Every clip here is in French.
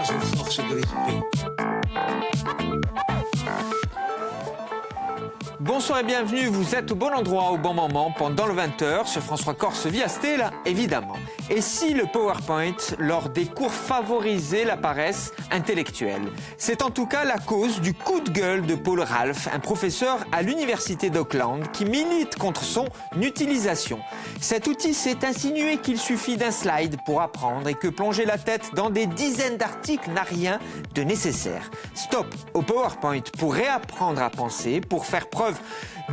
croise aux forces de l'esprit. Bonsoir et bienvenue, vous êtes au bon endroit, au bon moment, pendant le 20h, sur France 3 Corse via Stella, évidemment. Et si le PowerPoint, lors des cours, favorisait la paresse intellectuelle? C'est en tout cas la cause du coup de gueule de Paul Ralph, un professeur à l'université d'Auckland qui milite contre son utilisation. Cet outil s'est insinué qu'il suffit d'un slide pour apprendre et que plonger la tête dans des dizaines d'articles n'a rien de nécessaire. Stop au PowerPoint pour réapprendre à penser, pour faire preuve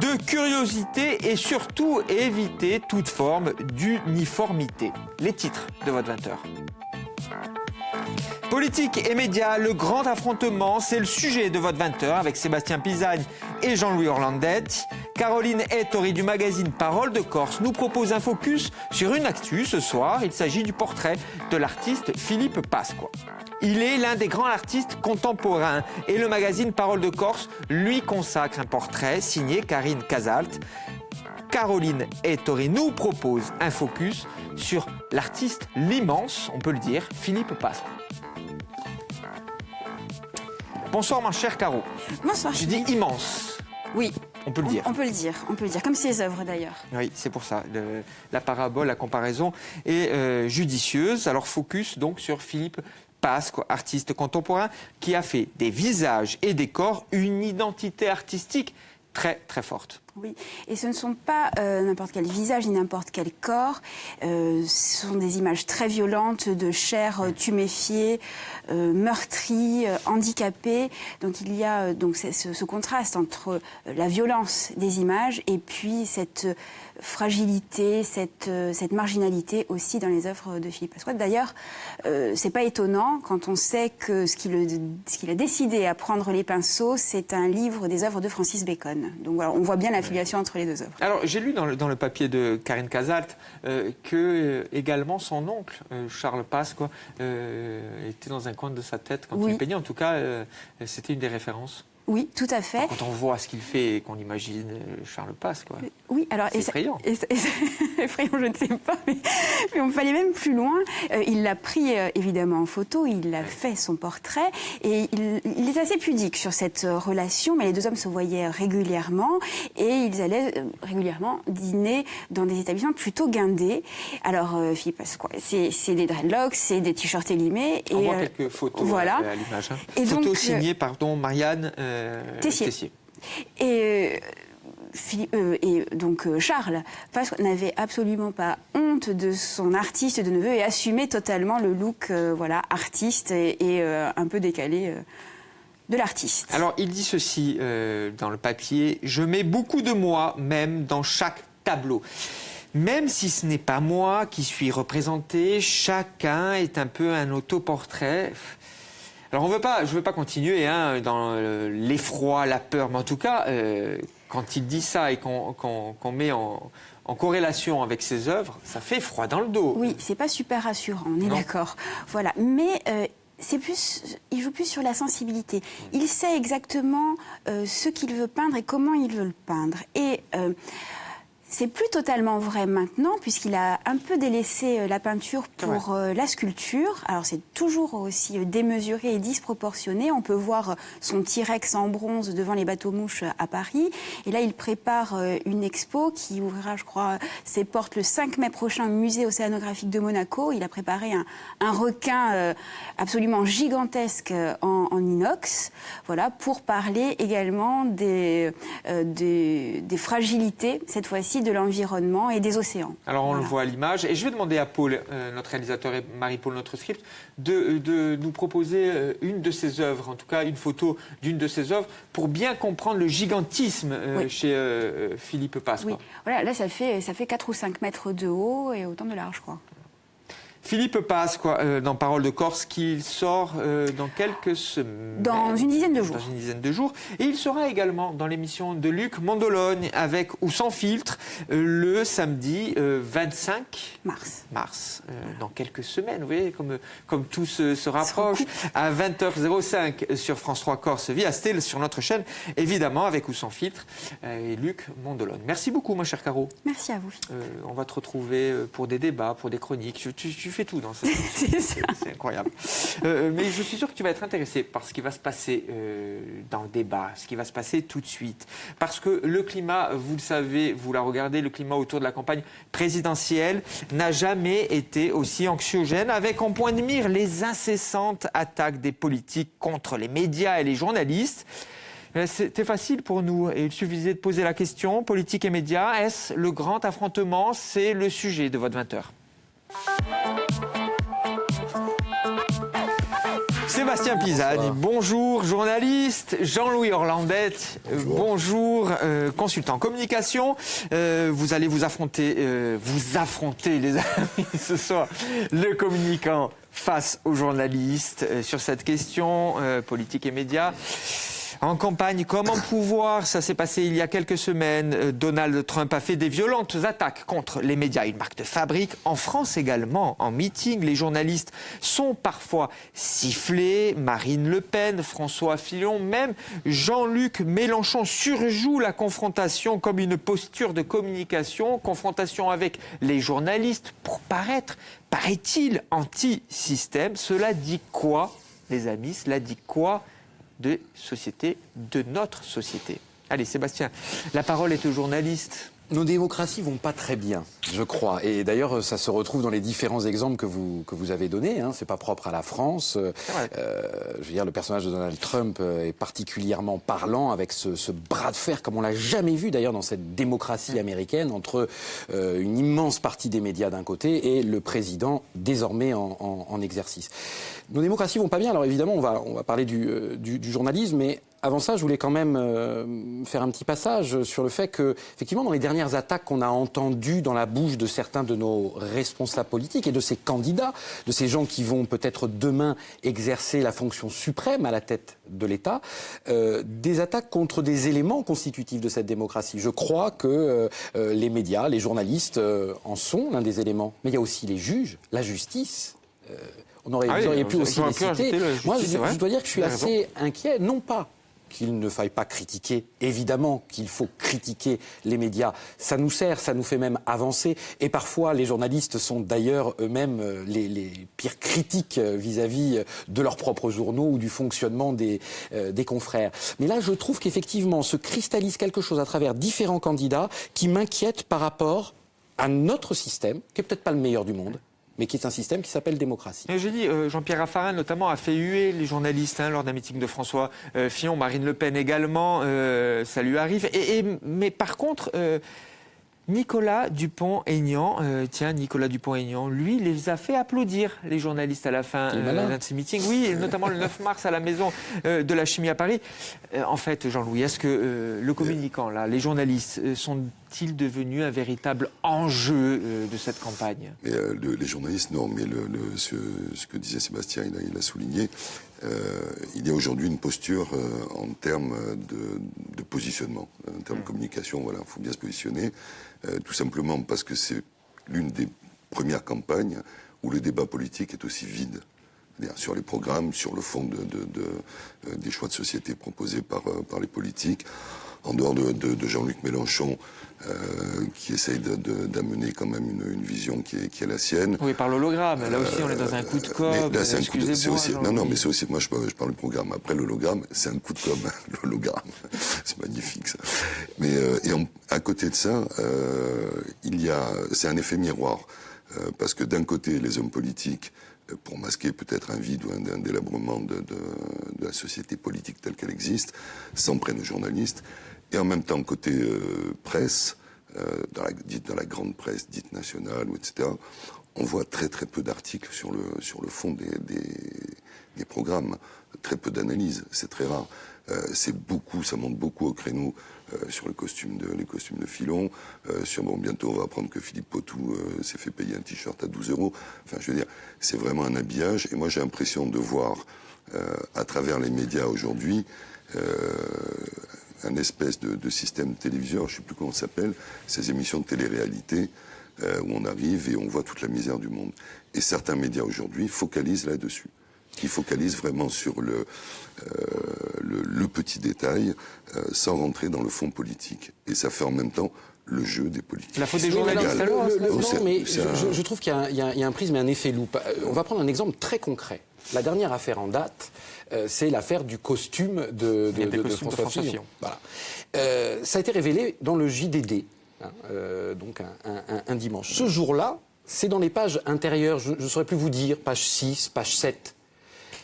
de curiosité et surtout éviter toute forme d'uniformité. Les titres de votre 20h. Politique et médias, le grand affrontement, c'est le sujet de votre 20h avec Sébastien Pisagne et Jean-Louis Orlandetti. Caroline Ettori du magazine Parole de Corse nous propose un focus sur une actu ce soir. Il s'agit du portrait de l'artiste Philippe Pasqua. Il est l'un des grands artistes contemporains et le magazine Parole de Corse lui consacre un portrait signé Karine Casalt. Caroline Ettori nous propose un focus sur l'artiste, l'immense, on peut le dire, Philippe Pasqua. Bonsoir ma chère Caro. Bonsoir. Je dis immense. Oui. On peut le dire. On peut le dire, comme ses œuvres d'ailleurs. Oui, c'est pour ça. La parabole, la comparaison est judicieuse. Alors focus donc sur Philippe Pasqua, artiste contemporain qui a fait des visages et des corps une identité artistique très très forte. Oui, et ce ne sont pas n'importe quel visage ni n'importe quel corps. Ce sont des images très violentes de chair tuméfiée, meurtrie, handicapée. Donc il y a ce contraste entre la violence des images et puis cette fragilité, cette marginalité aussi dans les œuvres de Philippe Pasqua. D'ailleurs, c'est pas étonnant quand on sait que ce qu'il a décidé à prendre les pinceaux, c'est un livre des œuvres de Francis Bacon. Donc voilà, on voit bien la filiation entre les deux œuvres. Alors, j'ai lu dans le papier de Karine Casalt que également son oncle, Charles Pasqua, était dans un coin de sa tête quand il peignait. En tout cas, c'était une des références. Oui, tout à fait. Alors, quand on voit ce qu'il fait et qu'on imagine Charles Pasqua, oui, alors, c'est effrayant. Effrayant, je ne sais pas, mais on fallait même plus loin. Il l'a pris évidemment en photo, il a fait son portrait et il est assez pudique sur cette relation, mais les deux hommes se voyaient régulièrement et ils allaient régulièrement dîner dans des établissements plutôt guindés. Alors, Philippe Pasqua, c'est des dreadlocks, c'est des t-shirts élimés. On voit quelques photos voilà. À l'image. Hein. Et photos donc, signées, Marianne Tessier. Et donc Charles Pasqua n'avait absolument pas honte de son artiste de neveu et assumait totalement le look artiste et un peu décalé de l'artiste. Alors il dit ceci dans le papier: je mets beaucoup de moi même dans chaque tableau. Même si ce n'est pas moi qui suis représenté, chacun est un peu un autoportrait. Alors je ne veux pas continuer dans l'effroi, la peur, mais en tout cas, quand il dit ça et qu'on met en corrélation avec ses œuvres, ça fait froid dans le dos. Oui, c'est pas super rassurant, on est d'accord. Voilà, mais il joue plus sur la sensibilité. Il sait exactement ce qu'il veut peindre et comment il veut le peindre. Et c'est plus totalement vrai maintenant, puisqu'il a un peu délaissé la peinture pour la sculpture. Alors c'est toujours aussi démesuré et disproportionné. On peut voir son T-Rex en bronze devant les bateaux-mouches à Paris. Et là, il prépare une expo qui ouvrira, je crois, ses portes le 5 mai prochain au musée océanographique de Monaco. Il a préparé un requin absolument gigantesque en inox, voilà, pour parler également des fragilités, cette fois-ci, de l'environnement et des océans. Alors on le voit à l'image. Et je vais demander à Paul, notre réalisateur, et Marie-Paul, notre script, de nous proposer une de ses œuvres, en tout cas une photo d'une de ses œuvres, pour bien comprendre le gigantisme chez Philippe Pasqua. Oui, voilà, là ça fait 4 ou 5 mètres de haut et autant de large, je crois. Philippe Pasqua, dans Parole de Corse, qui sort dans quelques semaines. Dans une dizaine de jours. Dans une dizaine de jours. Et il sera également dans l'émission de Luc Mondologne, avec ou sans filtre, le samedi 25 mars. Dans quelques semaines, vous voyez, comme tout se rapproche, à 20h05 sur France 3 Corse, via Stella, sur notre chaîne, évidemment, avec ou sans filtre, et Luc Mondologne. Merci beaucoup, ma chère Caro. Merci à vous. On va te retrouver pour des débats, pour des chroniques. Tu fait tout dans cette c'est incroyable. Mais je suis sûr que tu vas être intéressé par ce qui va se passer dans le débat, ce qui va se passer tout de suite. Parce que le climat, vous le savez, vous la regardez, le climat autour de la campagne présidentielle n'a jamais été aussi anxiogène, avec en point de mire les incessantes attaques des politiques contre les médias et les journalistes. C'était facile pour nous. Il suffisait de poser la question, politique et médias, est-ce le grand affrontement? C'est le sujet de votre 20h. Sébastien Pisani, bonjour, journaliste. Jean-Louis Orlandette, bonjour, consultant communication. Vous allez vous affronter les amis ce soir, le communicant face aux journalistes sur cette question, politique et médias. En campagne comme en pouvoir, ça s'est passé il y a quelques semaines. Donald Trump a fait des violentes attaques contre les médias, une marque de fabrique. En France également, en meeting, les journalistes sont parfois sifflés. Marine Le Pen, François Fillon, même Jean-Luc Mélenchon surjoue la confrontation comme une posture de communication. Confrontation avec les journalistes pour paraître, paraît-il, anti-système. Cela dit quoi, les amis? Cela dit quoi de notre société? Allez, Sébastien, la parole est aux journalistes. Nos démocraties vont pas très bien, je crois. Et d'ailleurs, ça se retrouve dans les différents exemples que vous avez donnés. Hein. C'est pas propre à la France. Je veux dire, le personnage de Donald Trump est particulièrement parlant avec ce bras de fer, comme on l'a jamais vu d'ailleurs dans cette démocratie américaine, entre une immense partie des médias d'un côté et le président désormais en exercice. Nos démocraties vont pas bien. Alors évidemment, on va parler du journalisme, mais avant ça, je voulais quand même faire un petit passage sur le fait que, effectivement, dans les dernières attaques qu'on a entendues dans la bouche de certains de nos responsables politiques et de ces candidats, de ces gens qui vont peut-être demain exercer la fonction suprême à la tête de l'État, des attaques contre des éléments constitutifs de cette démocratie. Je crois que les médias, les journalistes en sont l'un des éléments. Mais il y a aussi les juges, la justice. Vous auriez pu aussi les citer. Moi, je dois dire que je suis assez inquiet, non pas qu'il ne faille pas critiquer, évidemment qu'il faut critiquer les médias. Ça nous sert, ça nous fait même avancer. Et parfois, les journalistes sont d'ailleurs eux-mêmes les pires critiques vis-à-vis de leurs propres journaux ou du fonctionnement des confrères. Mais là, je trouve qu'effectivement, se cristallise quelque chose à travers différents candidats qui m'inquiètent par rapport à notre système, qui est peut-être pas le meilleur du monde, mais qui est un système qui s'appelle démocratie. J'ai dit, Jean-Pierre Raffarin, notamment, a fait huer les journalistes lors d'un meeting de François Fillon, Marine Le Pen également, ça lui arrive. Mais par contre, Nicolas Dupont-Aignan, Nicolas Dupont-Aignan, lui, les a fait applaudir, les journalistes, à la fin d'un de ces meetings. Oui, notamment le 9 mars à la Maison de la Chimie à Paris. En fait, Jean-Louis, est-ce que le communicant, là, les journalistes, sont-ils devenus un véritable enjeu de cette campagne? Mais, les journalistes, non, mais ce que disait Sébastien, il a souligné, il y a aujourd'hui une posture en termes de positionnement, en termes de communication, voilà, il faut bien se positionner, tout simplement parce que c'est l'une des premières campagnes où le débat politique est aussi vide. Sur les programmes, sur le fond des choix de société proposés par les politiques, en dehors de Jean-Luc Mélenchon, qui essaye d'amener quand même une vision qui est la sienne. Oui, par l'hologramme. Là aussi, on est dans un coup de com'. Là, c'est un coup de... Non, mais c'est aussi... Moi, je parle du programme. Après, l'hologramme, c'est un coup de com'. L'hologramme. C'est magnifique, ça. Mais à côté de ça, c'est un effet miroir. Parce que d'un côté, les hommes politiques, pour masquer peut-être un vide ou un délabrement de la société politique telle qu'elle existe, s'en prennent aux journalistes. Et en même temps, côté presse, dans la grande presse dite nationale, etc., on voit très très peu d'articles sur le fond des programmes, très peu d'analyses, c'est très rare. Ça monte beaucoup au créneau sur les costumes de Fillon. Bientôt on va apprendre que Philippe Potou s'est fait payer un t-shirt à 12 €. Enfin, je veux dire, c'est vraiment un habillage. Et moi, j'ai l'impression de voir à travers les médias aujourd'hui un espèce de système téléviseur, je ne sais plus comment ça s'appelle, ces émissions de télé-réalité où on arrive et on voit toute la misère du monde. Et certains médias aujourd'hui focalisent là-dessus. Qui focalisent vraiment sur le petit détail sans rentrer dans le fond politique. Et ça fait en même temps le jeu des politiques. La faute des journalistes alors Non, mais je trouve qu'il y a un prisme et un effet loupe. On va prendre un exemple très concret. La dernière affaire en date, c'est l'affaire du costume de François Fillon. Voilà. Ça a été révélé dans le JDD, donc un dimanche. Ce jour-là, c'est dans les pages intérieures, je ne saurais plus vous dire, page 6, page 7.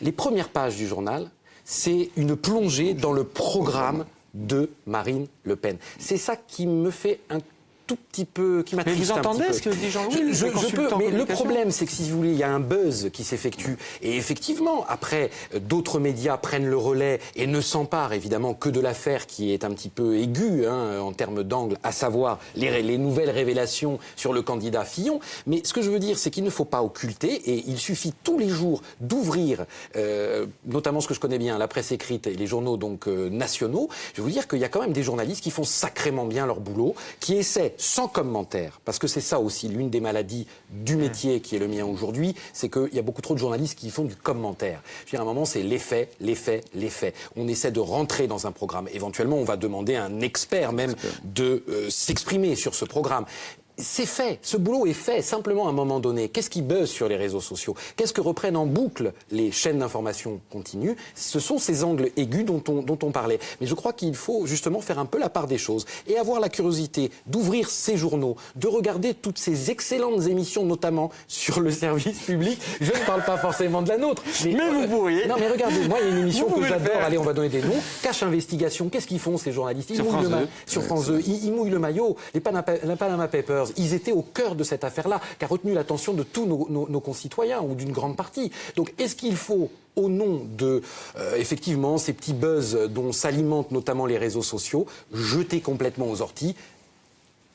Les premières pages du journal, c'est une plongée dans le programme de Marine Le Pen. C'est ça qui me fait un tout petit peu, qui m'attriste un petit peu. Mais vous entendez ce que dit Jean-Louis? Je peux, mais le problème, c'est que si vous voulez, il y a un buzz qui s'effectue. Et effectivement, après, d'autres médias prennent le relais et ne s'emparent évidemment que de l'affaire qui est un petit peu aiguë en termes d'angle, à savoir les nouvelles révélations sur le candidat Fillon. Mais ce que je veux dire, c'est qu'il ne faut pas occulter et il suffit tous les jours d'ouvrir, notamment ce que je connais bien, la presse écrite et les journaux donc nationaux. Je veux vous dire qu'il y a quand même des journalistes qui font sacrément bien leur boulot, qui essaient sans commentaire, parce que c'est ça aussi l'une des maladies du métier qui est le mien aujourd'hui, c'est qu'il y a beaucoup trop de journalistes qui font du commentaire. Je veux dire, à un moment, c'est les faits. On essaie de rentrer dans un programme. Éventuellement, on va demander à un expert même de s'exprimer sur ce programme. C'est fait, ce boulot est fait. Simplement, à un moment donné, qu'est-ce qui buzz sur les réseaux sociaux? Qu'est-ce que reprennent en boucle les chaînes d'information continue? Ce sont ces angles aigus dont on parlait. Mais je crois qu'il faut justement faire un peu la part des choses et avoir la curiosité d'ouvrir ces journaux, de regarder toutes ces excellentes émissions, notamment sur le service public. Je ne parle pas forcément de la nôtre. Mais vous pourriez. Non, mais regardez, moi, il y a une émission que j'adore. Allez, on va donner des noms. Cache Investigation. Qu'est-ce qu'ils font, ces journalistes? Ils mouillent sur France 2. Ils mouillent le maillot. Les Panama Papers. Ils étaient au cœur de cette affaire-là, qui a retenu l'attention de tous nos concitoyens, ou d'une grande partie. Donc, est-ce qu'il faut, au nom de, effectivement, ces petits buzz dont s'alimentent notamment les réseaux sociaux, jeter complètement aux orties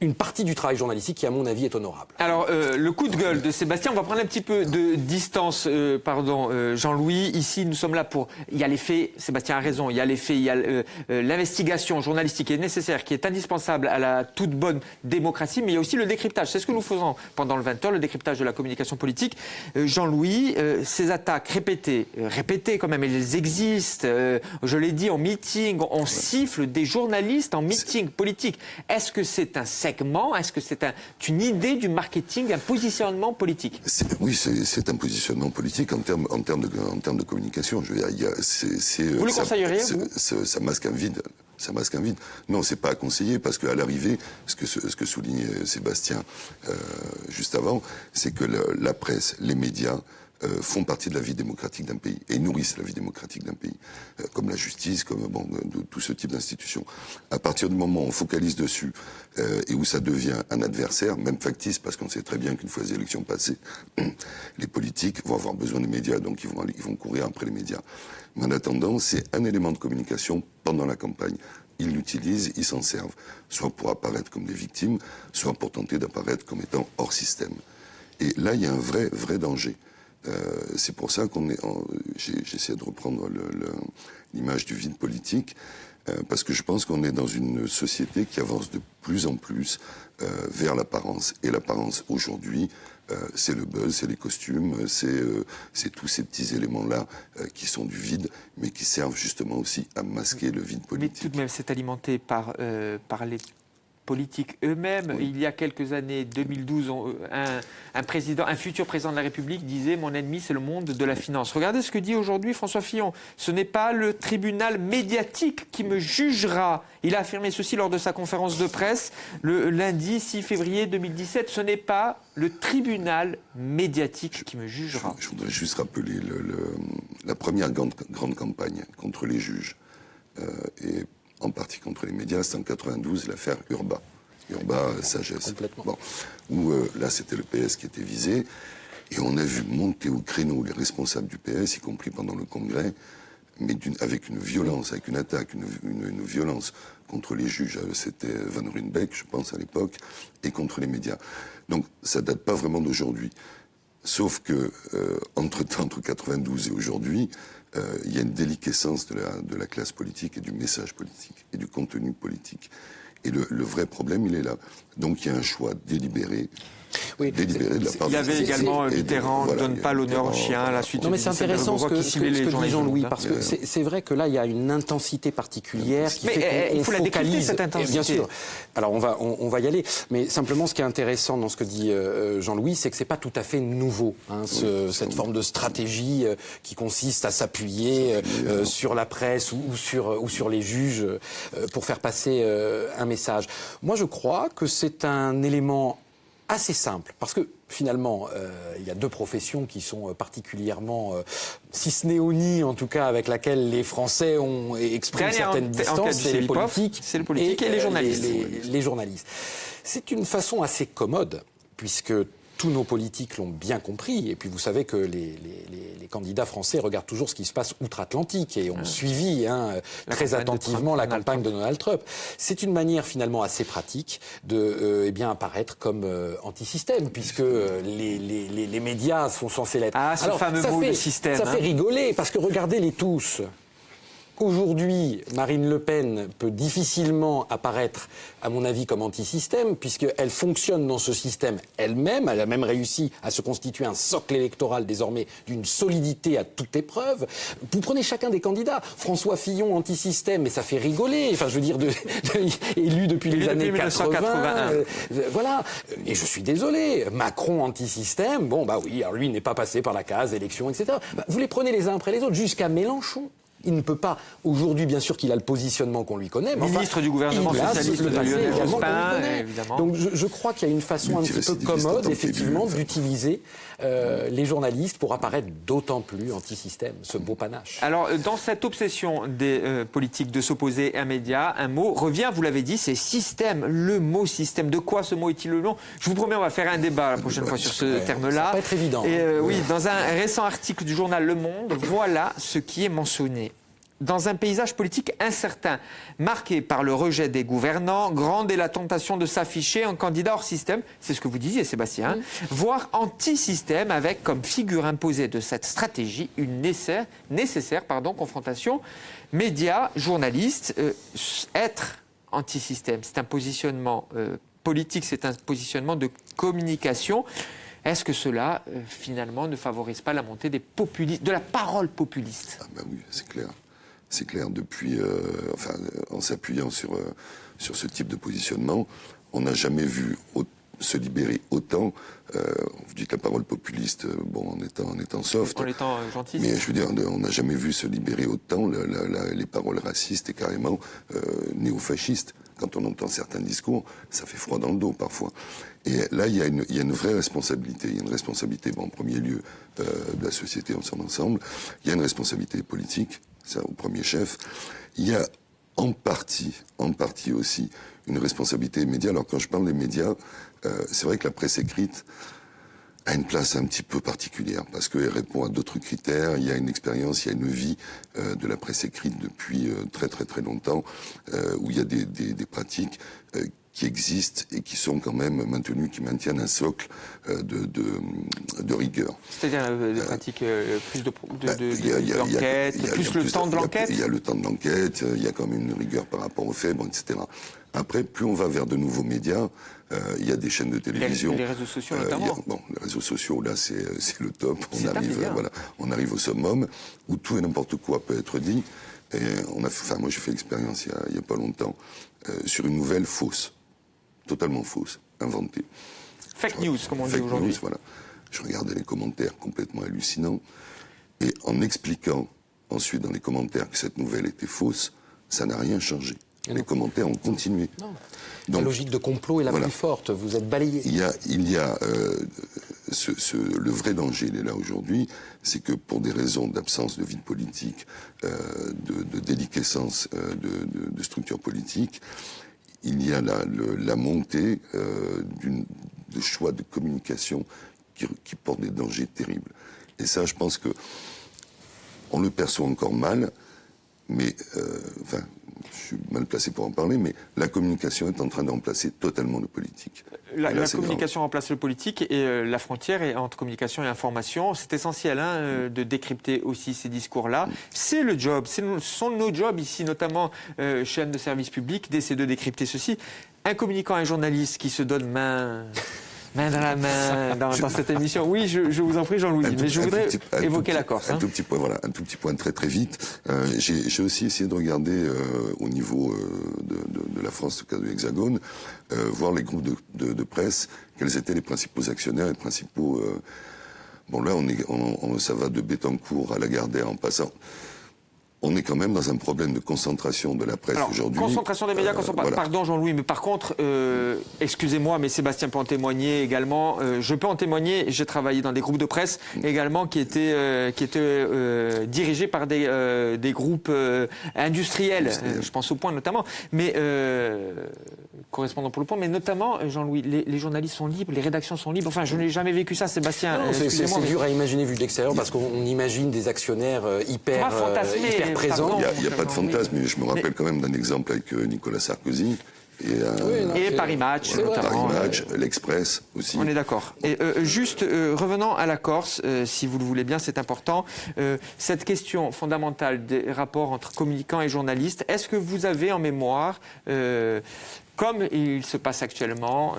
une partie du travail journalistique qui, à mon avis, est honorable? Alors, le coup de gueule de Sébastien, on va prendre un petit peu de distance, Jean-Louis. Ici, nous sommes là pour... Il y a les faits, Sébastien a raison, il y a les faits, il y a l'investigation journalistique qui est nécessaire, qui est indispensable à la toute bonne démocratie, mais il y a aussi le décryptage. C'est ce que nous faisons pendant le 20h, le décryptage de la communication politique. Jean-Louis, ces attaques répétées quand même, elles existent. Je l'ai dit, en meeting, on siffle des journalistes en meeting politique. Est-ce que c'est un segment? Est-ce que c'est une idée du marketing, un positionnement politique? Oui, c'est un positionnement politique en termes de communication. Je veux dire, vous le conseilleriez, vous? Ça masque un vide. Ça masque un vide. Non, c'est pas à conseiller parce qu'à l'arrivée, ce que soulignait Sébastien juste avant, c'est que la presse, les médias font partie de la vie démocratique d'un pays et nourrissent la vie démocratique d'un pays, comme la justice, comme tout ce type d'institutions. À partir du moment où on focalise dessus et où ça devient un adversaire, même factice, parce qu'on sait très bien qu'une fois les élections passées, les politiques vont avoir besoin des médias, donc ils vont courir après les médias. Mais en attendant, c'est un élément de communication pendant la campagne. Ils l'utilisent, ils s'en servent, soit pour apparaître comme des victimes, soit pour tenter d'apparaître comme étant hors système. Et là, il y a un vrai danger. C'est pour ça j'essaie de reprendre l'image du vide politique, parce que je pense qu'on est dans une société qui avance de plus en plus vers l'apparence. Et l'apparence aujourd'hui, c'est le buzz, c'est les costumes, c'est tous ces petits éléments-là qui sont du vide, mais qui servent justement aussi à masquer le vide politique. Mais tout de même, c'est alimenté par les politiques eux-mêmes. Oui. Il y a quelques années, 2012, un futur président de la République disait « Mon ennemi, c'est le monde de la finance ». Regardez ce que dit aujourd'hui François Fillon. « Ce n'est pas le tribunal médiatique qui me jugera ». Il a affirmé ceci lors de sa conférence de presse le lundi 6 février 2017. Ce n'est pas le tribunal médiatique qui me jugera. Je voudrais juste rappeler la première grande campagne contre les juges et en partie contre les médias, c'est en 92, l'affaire Urba. Urba, sagesse. Complètement. Bon, où là, c'était le PS qui était visé, et on a vu monter au créneau les responsables du PS, y compris pendant le Congrès, mais avec une violence, avec une attaque, une violence contre les juges. C'était Van Ruynbeck, je pense, à l'époque, et contre les médias. Donc, ça date pas vraiment d'aujourd'hui. Sauf que, entre-temps, entre 92 et aujourd'hui, il y a une déliquescence de la classe politique et du message politique et du contenu politique. Et le vrai problème, il est là. Donc il y a un choix délibéré Oui. Délibérée de la part Il y avait également Mitterrand, ne donne pas l'honneur aux chiens, à la suite. Non, mais c'est intéressant ce que dit Jean-Louis, parce que que c'est vrai que là, il y a une intensité particulière qui fait qu'on il faut la décrypter, cette intensité. Bien sûr. Alors, on va y aller. Mais simplement, ce qui est intéressant dans ce que dit Jean-Louis, c'est que c'est pas tout à fait nouveau, hein, cette forme de stratégie qui consiste à s'appuyer sur la presse ou sur les juges pour faire passer un message. Moi, je crois que c'est un élément assez simple, parce que finalement, il y a deux professions qui sont particulièrement, si ce n'est honnie, en tout cas avec laquelle les Français ont exprimé certaines distances, c'est les politiques et les journalistes. Les journalistes. C'est une façon assez commode, puisque tous nos politiques l'ont bien compris. Et puis vous savez que les candidats français regardent toujours ce qui se passe outre-Atlantique et ont suivi très attentivement la campagne de Donald Trump. C'est une manière finalement assez pratique de apparaître comme anti-système, puisque les médias sont censés l'être. Ah, ce fameux mot de système. Ça fait rigoler, parce que regardez-les tous. Aujourd'hui, Marine Le Pen peut difficilement apparaître, à mon avis, comme anti-système, puisqu'elle fonctionne dans ce système elle-même. Elle a même réussi à se constituer un socle électoral désormais d'une solidité à toute épreuve. Vous prenez chacun des candidats. François Fillon, anti-système, mais ça fait rigoler. Enfin, je veux dire, élu depuis les années 1981. Voilà. Et je suis désolé. Macron, anti-système, bon, bah oui, alors lui, il n'est pas passé par la case élection, etc. Vous les prenez les uns après les autres, jusqu'à Mélenchon. Il ne peut pas, aujourd'hui, bien sûr qu'il a le positionnement qu'on lui connaît, mais ministre du gouvernement socialiste de Lionel Jospin, évidemment. Donc je crois qu'il y a une façon un petit peu commode, effectivement, d'utiliser les journalistes pour apparaître d'autant plus anti-système, ce beau panache. Alors, dans cette obsession des politiques de s'opposer à un média, un mot revient, vous l'avez dit, c'est système. Le mot système, de quoi ce mot est-il le nom? Je vous promets, on va faire un débat la prochaine fois sur ce terme-là. Ça va pas être évident. Et oui, dans un récent article du journal Le Monde, voilà ce qui est mentionné. Dans un paysage politique incertain, marqué par le rejet des gouvernants, grande est la tentation de s'afficher en candidat hors système, c'est ce que vous disiez Sébastien, voire anti-système, avec comme figure imposée de cette stratégie une nécessaire confrontation médias, journalistes. Être anti-système, c'est un positionnement politique, c'est un positionnement de communication. Est-ce que cela, finalement, ne favorise pas la montée des populistes, de la parole populiste? Ah ben oui, c'est clair. C'est clair, depuis, en s'appuyant sur ce type de positionnement, on n'a jamais vu se libérer autant, vous dites la parole populiste, bon, en étant soft. En étant gentil. Mais je veux dire, on n'a jamais vu se libérer autant les paroles racistes et carrément néofascistes. Quand on entend certains discours, ça fait froid dans le dos parfois. Et là, il y a une vraie responsabilité. Il y a une responsabilité, en premier lieu, de la société en son ensemble. Il y a une responsabilité politique, ça au premier chef. Il y a en partie aussi une responsabilité des médias. Alors quand je parle des médias, c'est vrai que la presse écrite a une place un petit peu particulière parce qu'elle répond à d'autres critères. Il y a une expérience, il y a une vie de la presse écrite depuis très très très longtemps où il y a des pratiques qui existent et qui sont quand même maintenues, qui maintiennent un socle de rigueur. C'est-à-dire des pratiques plus d'enquête, plus le temps de l'enquête. Il y a le temps de l'enquête, il y a quand même une rigueur par rapport aux faits, etc. Après, plus on va vers de nouveaux médias, il y a des chaînes de télévision. Les réseaux sociaux notamment. Les réseaux sociaux, là, c'est le top. On arrive au summum où tout et n'importe quoi peut être dit. Et moi, j'ai fait l'expérience il y a pas longtemps sur une nouvelle fausse, totalement fausse, inventée. Fake news, comme on dit aujourd'hui. Voilà. Je regardais les commentaires complètement hallucinants et en expliquant ensuite dans les commentaires que cette nouvelle était fausse, ça n'a rien changé. Les commentaires ont continué. Non. Donc, la logique de complot est la plus forte. Vous êtes balayé. Il y a le vrai danger, il est là aujourd'hui, c'est que pour des raisons d'absence de vie politique, de déliquescence de structures politiques, il y a la montée de choix de communication qui portent des dangers terribles. Et ça, je pense que on le perçoit encore mal, mais je suis mal placé pour en parler, mais la communication est en train de remplacer totalement le politique. La communication remplace le politique et la frontière est entre communication et information. C'est essentiel de décrypter aussi ces discours-là. C'est le job, ce sont nos jobs ici, notamment chaîne de service public, d'essayer de décrypter ceci. Un communicant, un journaliste qui se donne main main dans la main dans cette émission. Oui, je vous en prie, Jean-Louis, mais je voudrais évoquer la Corse. Un tout petit point, voilà, un tout petit point très très vite. J'ai aussi essayé de regarder au niveau de la France, au cas de l'Hexagone, voir les groupes de presse, quels étaient les principaux actionnaires, les principaux... Bon là, ça va de Bettencourt à Lagardère en passant. On est quand même dans un problème de concentration de la presse aujourd'hui. Concentration des médias, voilà. Pardon Jean-Louis, mais par contre, excusez-moi, mais Sébastien peut en témoigner également. Je peux en témoigner, j'ai travaillé dans des groupes de presse également qui étaient dirigés par des groupes industriels. Je pense au Point notamment. Mais correspondant pour le Point, mais notamment, Jean-Louis, les journalistes sont libres, les rédactions sont libres. Enfin, je n'ai jamais vécu ça, Sébastien. Non, c'est dur à imaginer vu de l'extérieur parce qu'on imagine des actionnaires hyper présents. Il n'y a pas de fantasme, mais je me rappelle quand même d'un exemple avec Nicolas Sarkozy. Et Paris Match, notamment. Paris Match, l'Express aussi. On est d'accord. Et juste, revenant à la Corse, si vous le voulez bien, c'est important. Cette question fondamentale des rapports entre communicants et journalistes, est-ce que vous avez en mémoire... comme il se passe actuellement,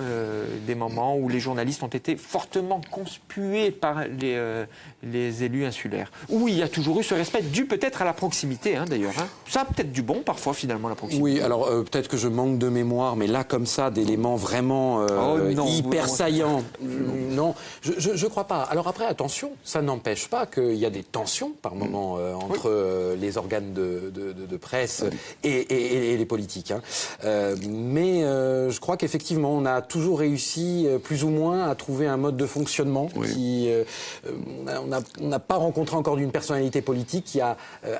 des moments où les journalistes ont été fortement conspués par les élus insulaires. Où il y a toujours eu ce respect, dû peut-être à la proximité, d'ailleurs. Ça a peut-être du bon, parfois, finalement, la proximité. Oui, alors peut-être que je manque de mémoire, mais là, comme ça, d'éléments vraiment hyper saillants. Non, je crois pas. Alors après, attention, ça n'empêche pas qu'il y a des tensions, par moment, entre les organes de presse et les politiques. Mais je crois qu'effectivement, on a toujours réussi, plus ou moins, à trouver un mode de fonctionnement qui... on n'a pas rencontré encore d'une personnalité politique qui a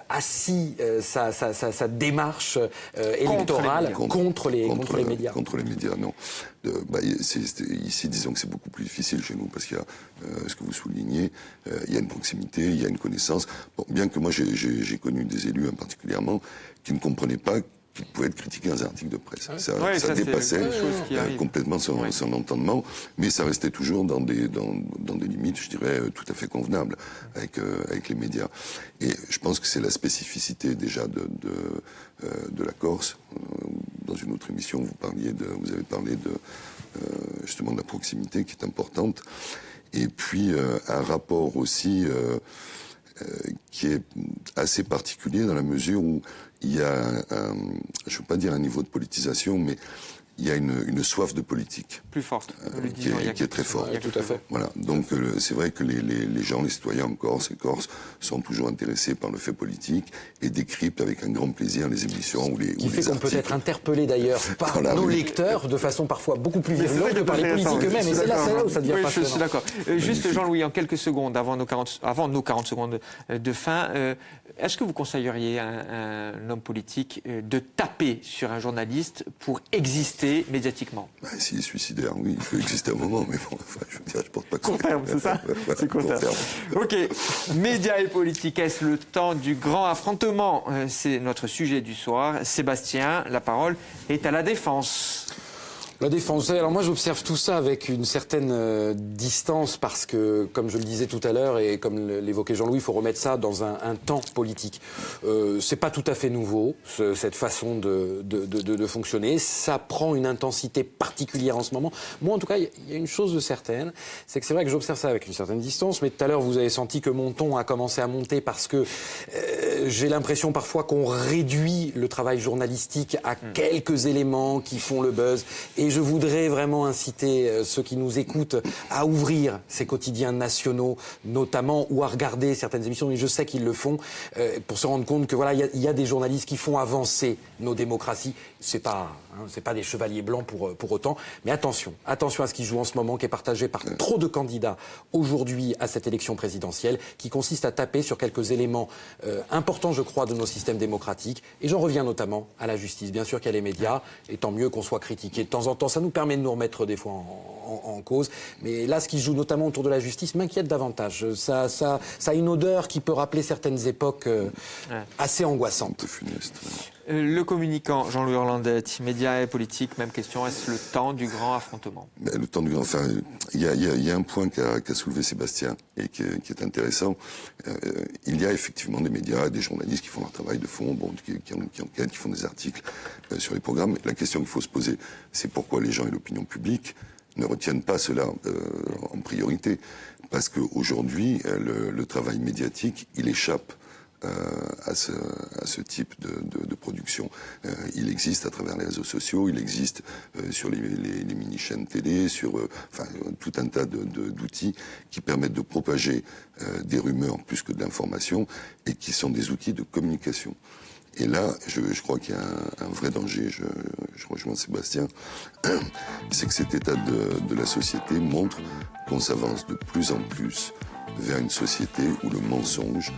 assis sa démarche électorale contre les médias. Contre les médias, non. Ici, disons que c'est beaucoup plus difficile chez nous, parce qu'il y a, ce que vous soulignez, il y a une proximité, il y a une connaissance. Bon, bien que moi, j'ai connu des élus, particulièrement, qui ne comprenaient pas qu'il pouvait être critiqué dans un article de presse. Ça dépassait complètement son entendement, mais ça restait toujours dans des limites, je dirais, tout à fait convenables avec les médias. Et je pense que c'est la spécificité déjà de la Corse. Dans une autre émission, vous avez parlé justement de la proximité qui est importante. Et puis un rapport aussi qui est assez particulier dans la mesure où il y a je ne veux pas dire un niveau de politisation, mais il y a une soif de politique. Plus forte. Qui est très forte. Tout à fait. Voilà. Donc c'est vrai que les gens, les citoyens en Corse, les Corses, sont toujours intéressés par le fait politique et décryptent avec un grand plaisir les émissions ou les articles. Qui fait qu'on peut être interpellé d'ailleurs par nos lecteurs de façon parfois beaucoup plus virulente que par les politiques eux-mêmes. Et c'est là où ça devient passionnant. Je suis d'accord. Juste Jean-Louis, en quelques secondes, avant nos 40 secondes de fin, est-ce que vous conseilleriez à un homme politique de taper sur un journaliste pour exister médiatiquement? S'il est suicidaire, oui, il peut exister un moment, mais bon, je veux dire, je porte pas court terme, c'est ça? C'est court terme. Ok. Médias et politique, est-ce le temps du grand affrontement? C'est notre sujet du soir. Sébastien, la parole est à la Défense. La Défense. Alors moi, j'observe tout ça avec une certaine distance parce que, comme je le disais tout à l'heure et comme l'évoquait Jean-Louis, il faut remettre ça dans un temps politique. C'est pas tout à fait nouveau, cette façon de fonctionner. Ça prend une intensité particulière en ce moment. Moi, en tout cas, il y a une chose de certaine, c'est que c'est vrai que j'observe ça avec une certaine distance, mais tout à l'heure, vous avez senti que mon ton a commencé à monter parce que j'ai l'impression parfois qu'on réduit le travail journalistique à quelques éléments qui font le buzz. Et je voudrais vraiment inciter ceux qui nous écoutent à ouvrir ces quotidiens nationaux, notamment, ou à regarder certaines émissions, et je sais qu'ils le font, pour se rendre compte que voilà, il y a des journalistes qui font avancer nos démocraties. C'est pas des chevaliers blancs pour autant, mais attention à ce qui se joue en ce moment, qui est partagé par trop de candidats aujourd'hui à cette élection présidentielle, qui consiste à taper sur quelques éléments importants, je crois, de nos systèmes démocratiques. Et j'en reviens notamment à la justice. Bien sûr qu'il y a les médias, et tant mieux qu'on soit critiqué de temps en temps. Ça nous permet de nous remettre des fois en cause. Mais là, ce qui se joue notamment autour de la justice m'inquiète davantage. Ça a une odeur qui peut rappeler certaines époques assez angoissantes. Un peu funeste. Le communicant, Jean-Louis Orlandetti, médias et politique, même question, est-ce le temps du grand affrontement? Le temps du grand... Enfin, il y a un point qu'a soulevé Sébastien et qui est intéressant. Il y a effectivement des médias, des journalistes qui font leur travail de fond, qui enquêtent, qui font des articles sur les programmes. La question qu'il faut se poser, c'est pourquoi les gens et l'opinion publique ne retiennent pas cela en priorité. Parce qu'aujourd'hui, le travail médiatique, il échappe à ce type de production. Il existe à travers les réseaux sociaux, il existe sur les mini-chaînes télé, sur tout un tas d'outils qui permettent de propager des rumeurs plus que de l'information et qui sont des outils de communication. Et là, je crois qu'il y a un vrai danger, je rejoins Sébastien, c'est que cet état de la société montre qu'on s'avance de plus en plus vers une société où le mensonge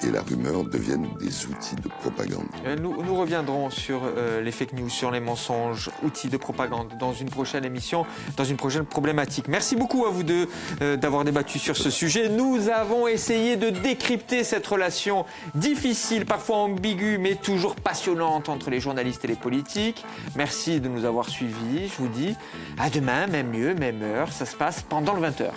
et la rumeur deviennent des outils de propagande. Nous reviendrons sur les fake news, sur les mensonges, outils de propagande dans une prochaine émission, dans une prochaine problématique. Merci beaucoup à vous deux d'avoir débattu sur ce sujet. Nous avons essayé de décrypter cette relation difficile, parfois ambiguë, mais toujours passionnante entre les journalistes et les politiques. Merci de nous avoir suivis. Je vous dis à demain, même lieu, même heure. Ça se passe pendant le 20h.